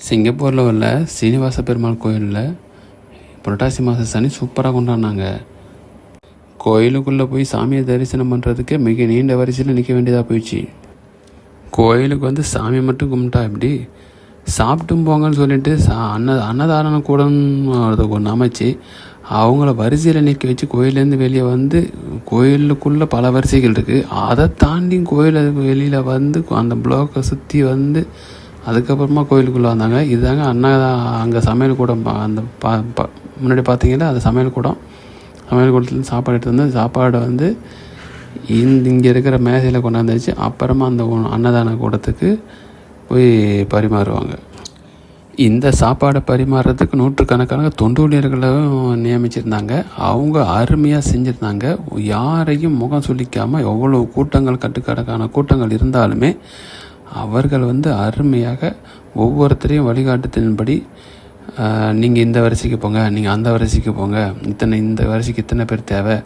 சிங்கப்பூரில் உள்ள சீனிவாச பெருமாள் கோயிலில் புரட்டாசி மாத சனி சூப்பராக கொண்டாடினாங்க. கோயிலுக்குள்ளே போய் சாமியை தரிசனம் பண்ணுறதுக்கு மிக நீண்ட வரிசையில் நிற்க வேண்டியதாக போயிடுச்சு. கோயிலுக்கு சாமி மட்டும் கும்பிட்டா எப்படி, சாப்பிட்டும் போங்கன்னு சொல்லிட்டு அன்னதாரணம் கூடன்னு ஒன்று அமைச்சு அவங்கள வரிசையில் நிற்க வச்சு கோயிலேருந்து வெளியே கோயிலுக்குள்ளே பல வரிசைகள் இருக்குது. அதை தாண்டி கோயிலை வெளியில் அந்த பிளாக்கை சுற்றி அதுக்கப்புறமா கோயிலுக்குள்ளே வந்தாங்க. இதுதாங்க அங்கே சமையல் கூடம். அந்த முன்னாடி பார்த்தீங்கன்னா அது சமையல் கூடத்துலேருந்து சாப்பாடு எடுத்து வந்து சாப்பாடை இங்கே இருக்கிற மேசையில் கொண்டாந்து வச்சு அப்புறமா அந்த அன்னதான கூடத்துக்கு போய் பரிமாறுவாங்க. இந்த சாப்பாடை பரிமாறுறதுக்கு நூற்றுக்கணக்கான தொண்டு ஊழியர்களும் நியமிச்சிருந்தாங்க. அவங்க அருமையாக செஞ்சுருந்தாங்க. யாரையும் முகம் சொல்லிக்காமல் எவ்வளோ கட்டுக்கணக்கான கூட்டங்கள் இருந்தாலுமே அவர்கள் அருமையாக ஒவ்வொருத்தரையும் வழிகாட்டுத்தின்படி நீங்கள் இந்த வரிசைக்கு போங்க, நீங்கள் அந்த வரிசைக்கு போங்க, இந்த வரிசைக்கு இத்தனை பேர் தேவை,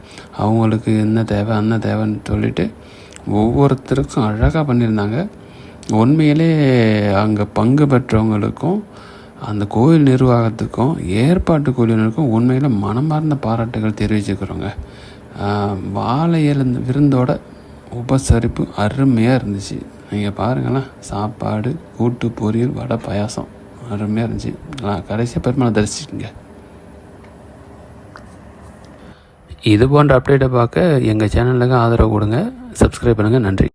அவங்களுக்கு என்ன தேவை அன்ன தேவைன்னு சொல்லிவிட்டு ஒவ்வொருத்தருக்கும் அழகாக பண்ணியிருந்தாங்க. உண்மையிலே அங்கே பங்கு பெற்றவங்களுக்கும் அந்த கோயில் நிர்வாகத்துக்கும் ஏற்பாட்டு குழுவினருக்கும் உண்மையில் மனமார்ந்த பாராட்டுகள் தெரிவிச்சுக்கிறோங்க. வாழை விருந்தோட உபசரிப்பு அருமையாக இருந்துச்சு. நீங்கள் பாருங்களேன், சாப்பாடு, கூட்டு, பொரியல், வடை, பாயாசம் அருமையாக இருந்துச்சு. கடைசியாக பெருமாளை தரிசிச்சுங்க. இது போன்ற அப்டேட்டை பார்க்க எங்கள் சேனலுக்கு ஆதரவு கொடுங்க, சப்ஸ்கிரைப் பண்ணுங்கள். நன்றி.